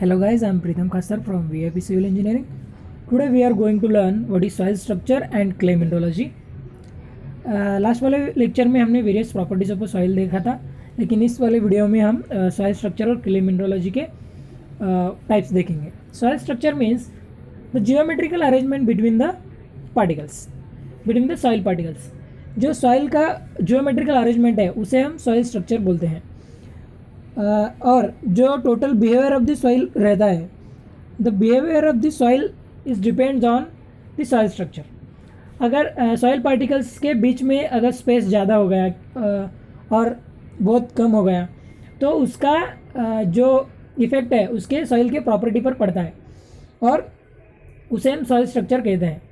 Hello guys, I am Pritam Khasar from VIP Civil Engineering. Today we are going to learn what is soil structure and clay mineralogy. Last वाले lecture में हमने various properties of soil देखा था, लेकिन इस वाले video में हम सॉइल स्ट्रक्चर और क्ले मिनरोलॉजी के टाइप्स देखेंगे. Soil structure means the geometrical arrangement between the particles, between the soil particles. जो सॉइल का जियोमेट्रिकल अरेंजमेंट है उसे हम सॉइल स्ट्रक्चर बोलते हैं. और जो total behaviour of the soil रहता है, the behaviour of the soil is depends on the soil structure. अगर सॉइल पार्टिकल्स के बीच में अगर स्पेस ज़्यादा हो गया और बहुत कम हो गया तो उसका जो इफ़ेक्ट है उसके सॉइल के प्रॉपर्टी पर पड़ता है और उसे हम सॉइल स्ट्रक्चर कहते हैं.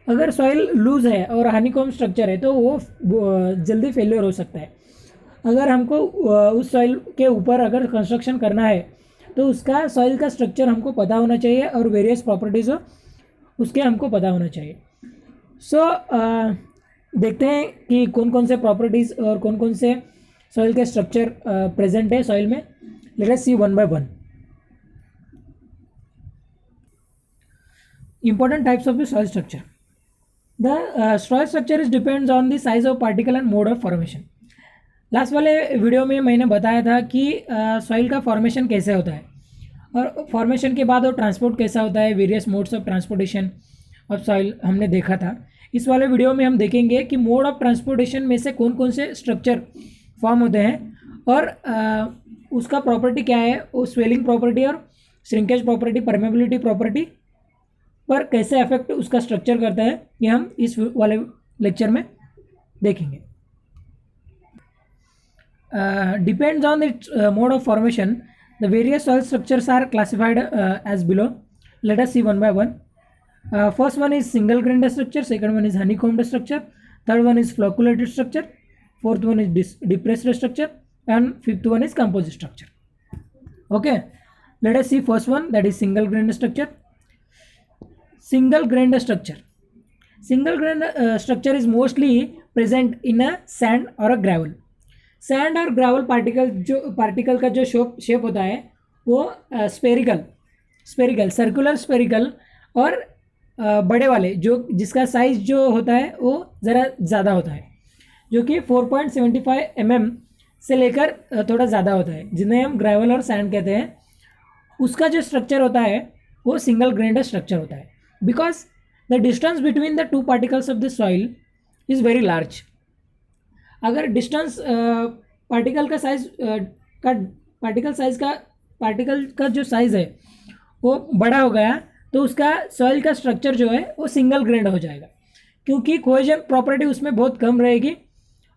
अगर सॉइल लूज है और हनीकॉम्ब स्ट्रक्चर है तो वो जल्दी फेलियर हो सकता है. अगर हमको उस सॉइल के ऊपर अगर कंस्ट्रक्शन करना है तो उसका सॉइल का स्ट्रक्चर हमको पता होना चाहिए और वेरियस प्रॉपर्टीज़ उसके हमको पता होना चाहिए. देखते हैं कि कौन कौन से प्रॉपर्टीज़ और कौन कौन से सॉइल के स्ट्रक्चर प्रेजेंट है सॉइल में. Let us see one by one. Important types of the soil structure. The soil structure is depends on the size of particle and mode of formation. Last वाले video में मैंने बताया था कि soil का formation कैसे होता है और फॉर्मेशन के बाद वो ट्रांसपोर्ट कैसा होता है, various modes of transportation of soil हमने देखा था. इस वाले वीडियो में हम देखेंगे कि मोड ऑफ ट्रांसपोर्टेशन में से कौन कौन से स्ट्रक्चर फॉर्म होते हैं और उसका प्रॉपर्टी क्या है, वो स्वेलिंग प्रॉपर्टी और श्रिंकेज प्रॉपर्टी, परमेबिलिटी प्रॉपर्टी पर कैसे अफेक्ट उसका स्ट्रक्चर करता है, ये हम इस वाले लेक्चर में देखेंगे. Depends on the mode of formation, the various soil structures are classified as below. Let us see one by one. First one is single grained structure, second one is honeycombed structure, third one is flocculated structure, fourth one is depressed structure, and fifth one is composite structure. Okay, let us see first one, that is single grained structure. Single grained structure. Single grained structure is mostly present in a sand or a gravel. Sand और gravel particle का जो shape होता है वो spherical circular spherical और बड़े वाले जिसका साइज़ जो होता है वो ज़रा ज़्यादा होता है, जो कि 4.75 mm से लेकर थोड़ा ज़्यादा होता है, जिन्हें हम ग्रेवल और सैंड कहते हैं. उसका जो स्ट्रक्चर होता है वो सिंगल ग्रेन्ड स्ट्रक्चर होता है because the distance between the two particles of the soil is very large. अगर डिस्टेंस पार्टिकल का जो साइज़ है वो बड़ा हो गया तो उसका सॉइल का स्ट्रक्चर जो है वो सिंगल ग्रेन्ड हो जाएगा, क्योंकि कोहेजन प्रॉपर्टी उसमें बहुत कम रहेगी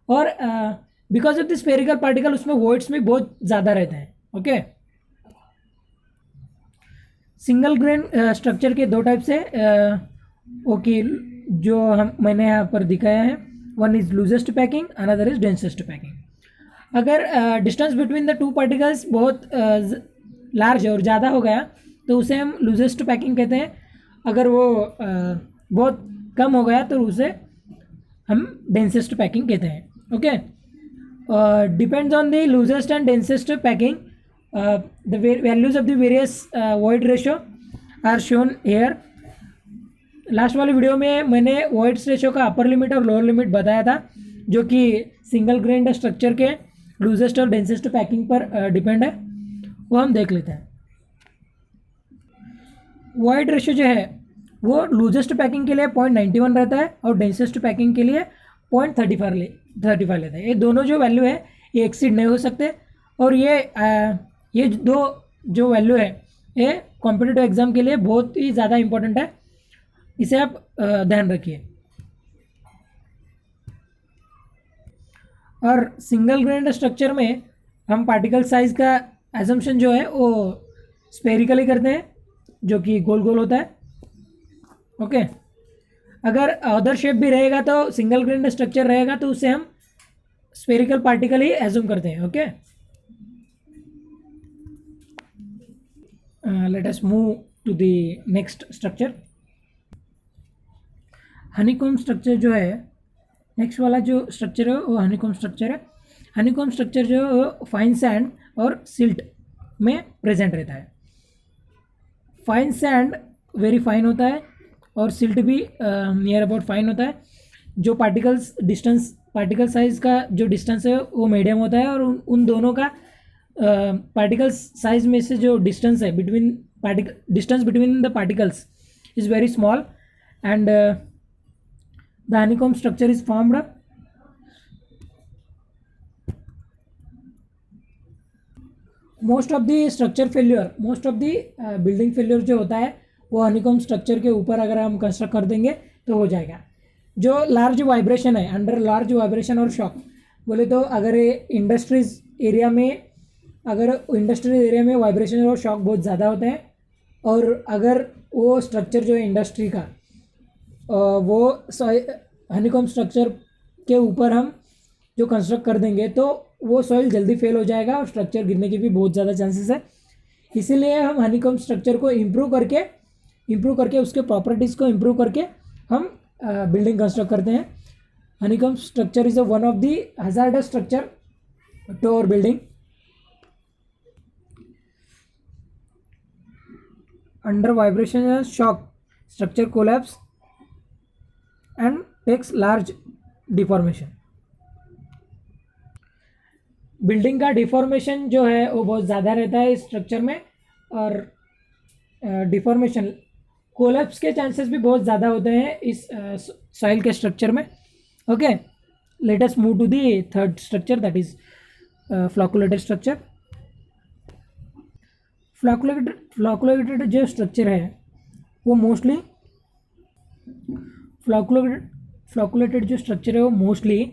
और because of the spherical particle उसमें वॉइड्स भी बहुत ज़्यादा रहते हैं. ओके, सिंगल ग्रेन स्ट्रक्चर के दो टाइप्स है ओके जो मैंने यहाँ पर दिखाया है. One is loosest packing, another is densest packing. अगर distance between the two particles बहुत लार्ज और ज़्यादा हो गया तो उसे हम लूजेस्ट पैकिंग कहते हैं. अगर वो बहुत कम हो गया तो उसे हम डेंसेस्ट पैकिंग कहते हैं. Okay, depends on the loosest and densest packing the values of the various void ratio are shown here. Last वाले वीडियो में मैंने वॉइड्स रेशियो का अपर लिमिट और लोअर लिमिट बताया था, जो कि सिंगल ग्रेन्ड स्ट्रक्चर के लूजेस्ट और डेंसेस्ट पैकिंग पर डिपेंड है. वो हम देख लेते हैं. वॉइड रेशियो जो है वो लूजेस्ट पैकिंग के लिए 0.91 रहता है और डेंसेस्ट पैकिंग के लिए 0.35 लेता है. ये दोनों जो वैल्यू है ये एक्सीड नहीं हो सकते और ये दो जो वैल्यू है ये कॉम्पिटिटिव एग्जाम के लिए बहुत ही ज़्यादा इंपॉर्टेंट है, इसे आप ध्यान रखिए. और सिंगल ग्रेन्ड स्ट्रक्चर में हम पार्टिकल साइज का एजम्पशन जो है वो स्पेरिकली करते हैं, जो कि गोल गोल होता है. ओके, अगर अदर शेप भी रहेगा तो सिंगल ग्रेन्ड स्ट्रक्चर रहेगा तो उसे हम स्पेरिकल पार्टिकल ही एज्यूम करते हैं. Okay, let us move to the next structure. Honeycomb structure जो है, नेक्स्ट वाला जो स्ट्रक्चर है वो हनीकॉम्ब स्ट्रक्चर है. हनीकॉम्ब स्ट्रक्चर जो फाइन सैंड और सिल्ट में प्रेजेंट रहता है. फाइन सैंड वेरी फाइन होता है और सिल्ट भी नियर अबाउट फाइन होता है। जो पार्टिकल साइज का जो डिस्टेंस है वो मीडियम होता है और उन दोनों का पार्टिकल साइज में से जो डिस्टेंस है distance between the particles is very small and the honeycomb structure is formed. Most of the building failure जो होता है वो हनीकॉम स्ट्रक्चर के ऊपर अगर हम कंस्ट्रक्ट कर देंगे तो हो जाएगा। जो लार्ज वाइब्रेशन है, अंडर लार्ज वाइब्रेशन और शॉक बोले तो अगर इंडस्ट्रीज एरिया में वाइब्रेशन और शॉक बहुत ज़्यादा होते हैं और अगर वो स्ट्रक्चर जो है इंडस्ट्री का वो हनीकॉम स्ट्रक्चर के ऊपर हम जो कंस्ट्रक्ट कर देंगे तो वो सॉइल जल्दी फेल हो जाएगा और स्ट्रक्चर गिरने की भी बहुत ज़्यादा चांसेस है। इसीलिए हम हनीकॉम स्ट्रक्चर को इम्प्रूव करके उसके प्रॉपर्टीज़ को इम्प्रूव करके हम बिल्डिंग कंस्ट्रक्ट करते हैं। Honeycomb structure is one of the hazardous structure to our building. Under vibration and shock structure collapse and takes large deformation. Building का डिफॉर्मेशन जो है वो बहुत ज़्यादा रहता है इस स्ट्रक्चर में और डिफॉर्मेशन कोलैप्स के चांसेस भी बहुत ज़्यादा होते हैं इस सॉइल के स्ट्रक्चर में। Okay, let us move to the third structure that is flocculated structure. Flocculated जो स्ट्रक्चर है वो मोस्टली फ्लॉकुलेटेड जो स्ट्रक्चर है वो मोस्टली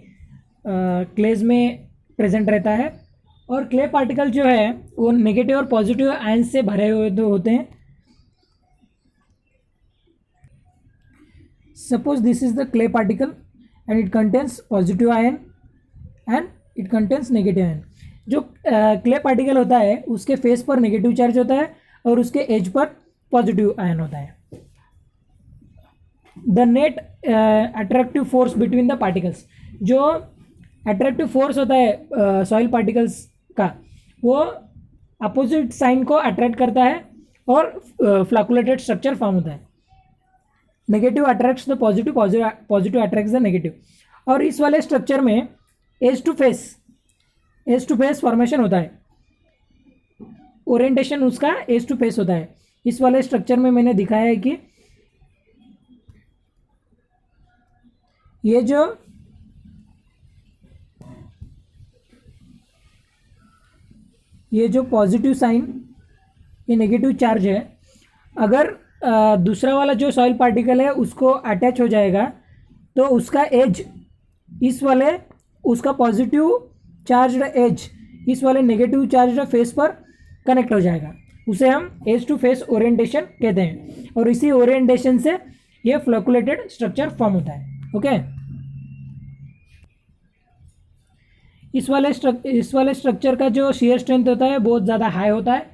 क्लेज में प्रेजेंट रहता है और क्ले पार्टिकल जो है वो नेगेटिव और पॉजिटिव आयन से भरे हुए तो होते हैं। Suppose this is the clay particle and it contains positive ion and it contains negative ion. जो क्ले पार्टिकल होता है उसके फेस पर नेगेटिव चार्ज होता है और उसके एज पर पॉजिटिव आयन होता है। The net attractive force between the particles, जो अट्रैक्टिव फोर्स होता है सॉइल पार्टिकल्स का वो अपोजिट साइन को अट्रैक्ट करता है और फ्लॉकुलेटेड स्ट्रक्चर फॉर्म होता है। Negative attracts the positive, positive attracts the negative. और इस वाले स्ट्रक्चर में एज टू फेस फॉर्मेशन होता है, ओरिएंटेशन उसका एज टू फेस होता है। इस वाले स्ट्रक्चर में मैंने दिखाया है कि ये जो पॉजिटिव साइन, ये नेगेटिव चार्ज है, अगर दूसरा वाला जो सॉइल पार्टिकल है उसको अटैच हो जाएगा तो उसका एज उसका पॉजिटिव चार्ज एज इस वाले नेगेटिव चार्ज फेस पर कनेक्ट हो जाएगा। उसे हम एज टू फेस ओरिएंटेशन कहते हैं और इसी ओरिएंटेशन से ये फ्लॉकुलेटेड स्ट्रक्चर फॉर्म होता है। ओके, इस वाले स्ट्रक्चर का जो शियर स्ट्रेंथ होता है बहुत ज़्यादा हाई होता है,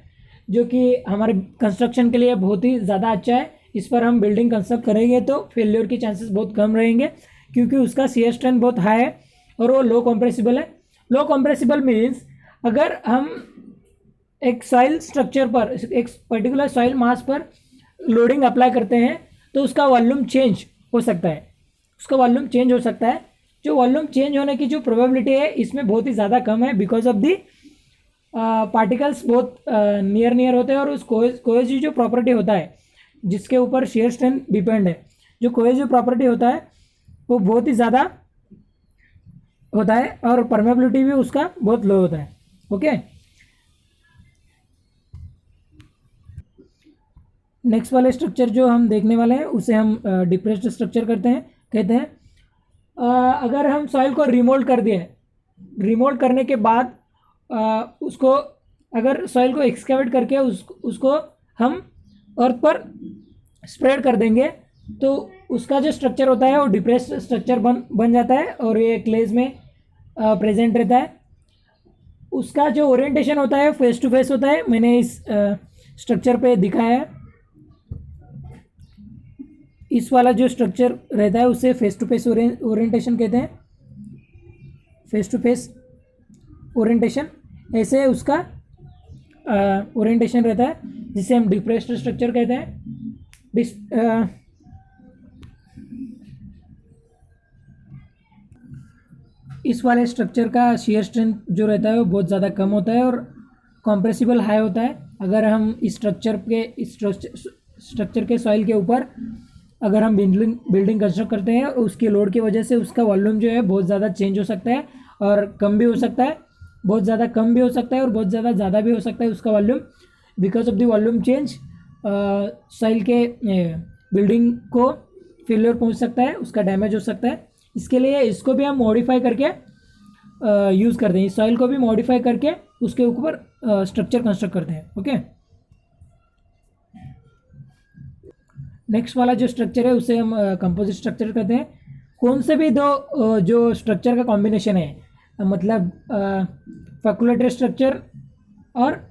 जो कि हमारे कंस्ट्रक्शन के लिए बहुत ही ज़्यादा अच्छा है। इस पर हम बिल्डिंग कंस्ट्रक्ट करेंगे तो फेल्योर के चांसेस बहुत कम रहेंगे क्योंकि उसका शियर स्ट्रेंथ बहुत हाई है और वो लो कंप्रेसिबल है। लो कंप्रेसिबल मीन्स अगर हम एक सॉइल स्ट्रक्चर पर, एक पर्टिकुलर सॉइल मास पर लोडिंग अप्लाई करते हैं तो उसका वॉल्यूम चेंज हो सकता है। जो वॉल्यूम चेंज होने की जो प्रोबेबिलिटी है इसमें बहुत ही ज़्यादा कम है बिकॉज ऑफ दी पार्टिकल्स बहुत नियर होते हैं और उस कोहेसिव जो प्रॉपर्टी होता है जिसके ऊपर शियर स्ट्रेंथ डिपेंड है, जो कोहेसिव प्रॉपर्टी होता है वो बहुत ही ज़्यादा होता है और परमेबिलिटी भी उसका बहुत लो होता है। ओके, नेक्स्ट वाले स्ट्रक्चर जो हम देखने वाले हैं उसे हम डिप्रेस्ड स्ट्रक्चर कहते हैं। अगर हम सॉइल को रिमोल्ड करने के बाद उसको, अगर सॉइल को एक्सकेवेट करके उसको हम अर्थ पर स्प्रेड कर देंगे तो उसका जो स्ट्रक्चर होता है वो डिप्रेस्ड स्ट्रक्चर बन जाता है और ये क्लेज में प्रेजेंट रहता है। उसका जो ओरिएंटेशन होता है फेस टू फेस होता है, मैंने इस स्ट्रक्चर पे दिखाया है। इस वाला जो स्ट्रक्चर रहता है उसे फेस टू फेस ओरिएंटेशन कहते हैं। फेस टू फेस ओरिएंटेशन ऐसे उसका ओरिएंटेशन रहता है। जिसे हम डिप्रेस्ड स्ट्रक्चर कहते हैं। इस वाले स्ट्रक्चर का शियर स्ट्रेंथ जो रहता है वो बहुत ज़्यादा कम होता है और कॉम्प्रेसिबल हाई होता है। अगर हम इस स्ट्रक्चर के सॉइल के ऊपर अगर हम बिल्डिंग कंस्ट्रक्ट करते हैं, उसके लोड की वजह से उसका वॉल्यूम जो है बहुत ज़्यादा चेंज हो सकता है और कम भी हो सकता है, बहुत ज़्यादा कम भी हो सकता है और बहुत ज़्यादा भी हो सकता है उसका volume. Because of the volume change soil के बिल्डिंग को फेलियर पहुंच सकता है, उसका डैमेज हो सकता है। इसके लिए इसको भी हम मॉडिफाई करके यूज़ करते हैं, इस सॉइल को भी मॉडिफाई करके उसके ऊपर स्ट्रक्चर कंस्ट्रक्ट करते हैं। ओके, नेक्स्ट वाला जो स्ट्रक्चर है उसे हम कंपोजिट स्ट्रक्चर कहते हैं। कौन से भी दो जो स्ट्रक्चर का कॉम्बिनेशन है, मतलब फ्लैकुलेटरी स्ट्रक्चर और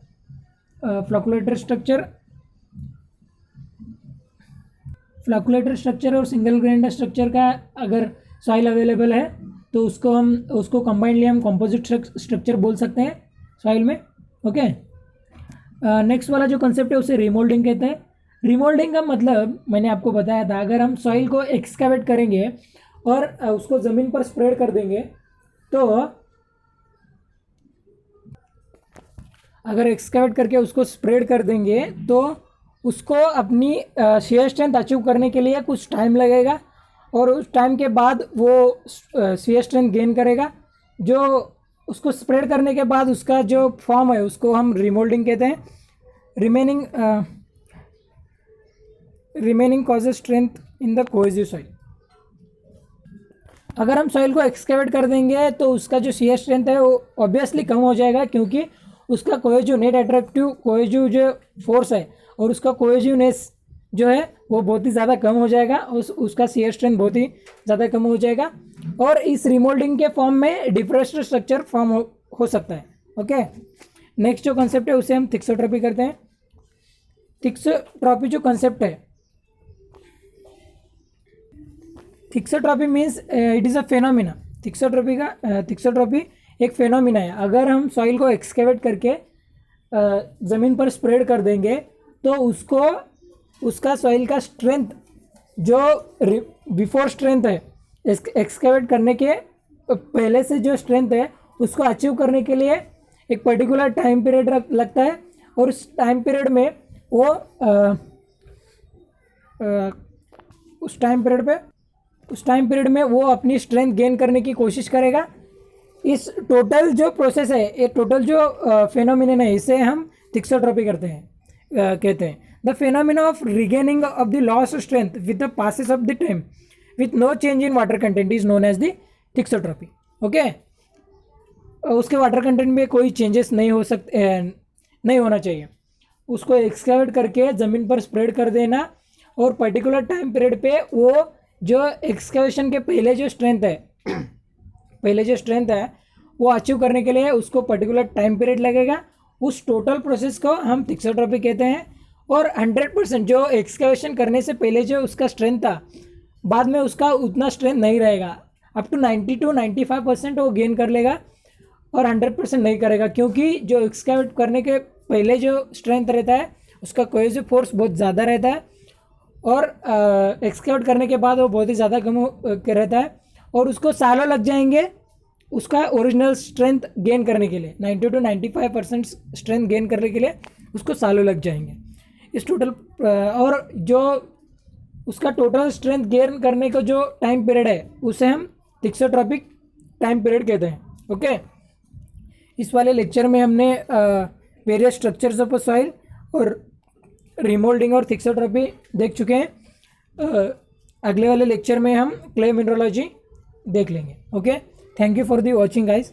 सिंगल ग्रेन्ड स्ट्रक्चर का अगर सॉइल अवेलेबल है तो उसको कंबाइनली हम कंपोजिट स्ट्रक्चर बोल सकते हैं सॉइल में। ओके, नेक्स्ट वाला जो कंसेप्ट है उसे रिमोल्डिंग कहते हैं। रिमोल्डिंग का मतलब मैंने आपको बताया था, अगर हम सॉइल को एक्सकैवेट करेंगे और उसको ज़मीन पर स्प्रेड कर देंगे तो अगर एक्सकैवेट करके उसको स्प्रेड कर देंगे तो उसको अपनी शियर स्ट्रेंथ अचीव करने के लिए कुछ टाइम लगेगा और उस टाइम के बाद वो शियर स्ट्रेंथ गेन करेगा। जो उसको स्प्रेड करने के बाद उसका जो फॉर्म है उसको हम रिमोल्डिंग कहते हैं। Remaining causes strength in the cohesive soil. अगर हम सॉइल को एक्सकैवेट कर देंगे तो उसका जो शियर स्ट्रेंथ है वो ऑब्वियसली कम हो जाएगा, क्योंकि उसका कोहेसिव नेट अट्रैक्टिव कोहेसिव जो फोर्स है और उसका कोहेसिवनेस जो है वो बहुत ही ज़्यादा कम हो जाएगा, उसका शियर स्ट्रेंथ बहुत ही ज़्यादा कम हो जाएगा और इस रिमोल्डिंग के फॉर्म में डिप्रेस्ड स्ट्रक्चर फॉर्म हो सकता है। ओके, नेक्स्ट जो कंसेप्ट है उसे हम थिक्सोट्रॉपी करते हैं। थिक्सोट्रॉपी जो कंसेप्ट है, thixotropy means it is a phenomena. Thixotropy एक फेनोमिना है। अगर हम सॉइल को एक्सकेवेट करके ज़मीन पर स्प्रेड कर देंगे तो उसका सॉइल का स्ट्रेंथ जो बिफोर स्ट्रेंथ है, एक्सकेवेट करने के पहले से जो स्ट्रेंथ है उसको अचीव करने के लिए एक पर्टिकुलर टाइम पीरियड लगता है और उस टाइम पीरियड में उस टाइम पीरियड में वो अपनी स्ट्रेंथ गेन करने की कोशिश करेगा। इस टोटल जो प्रोसेस है, ये टोटल जो फेनोमिनन है, इसे हम थिक्सोट्रॉपी कहते हैं। The phenomena of regaining of the lost strength with the passes of the time with no change in water content is known as the thixotropy. Okay, उसके वाटर कंटेंट में कोई changes नहीं होना चाहिए। उसको एक्सकैवेट करके ज़मीन पर स्प्रेड कर देना और पर्टिकुलर टाइम पीरियड पे वो जो एक्सकैवेशन के पहले जो स्ट्रेंथ है वो अचीव करने के लिए उसको पर्टिकुलर टाइम पीरियड लगेगा। उस टोटल प्रोसेस को हम थिक्सोट्रॉपी कहते हैं। और 100% जो एक्सकैवेशन करने से पहले जो उसका स्ट्रेंथ था, बाद में उसका उतना स्ट्रेंथ नहीं रहेगा। अप टू 90 to 95% वो गेन कर लेगा और 100% नहीं करेगा, क्योंकि जो एक्सकैवेट करने के पहले जो स्ट्रेंथ रहता है उसका कोहेसिव फोर्स बहुत ज़्यादा रहता है और एक्सकैवेट करने के बाद वो बहुत ही ज़्यादा कम रहता है और उसको सालों लग जाएंगे उसका ओरिजिनल स्ट्रेंथ गेन करने के लिए। 90 to 95% स्ट्रेंथ गेन करने के लिए उसको सालों लग जाएंगे। इस टोटल और जो उसका टोटल स्ट्रेंथ गेन करने का जो टाइम पीरियड है उसे हम थिक्सोट्रॉपिक टाइम पीरियड कहते हैं। ओके, इस वाले लेक्चर में हमने वेरियस स्ट्रक्चर्स ऑफ सॉइल और रिमोल्डिंग और थिक्सोट्रॉपी देख चुके हैं। अगले वाले लेक्चर में हम क्ले मिनरोलॉजी देख लेंगे। Okay, thank you for the watching guys.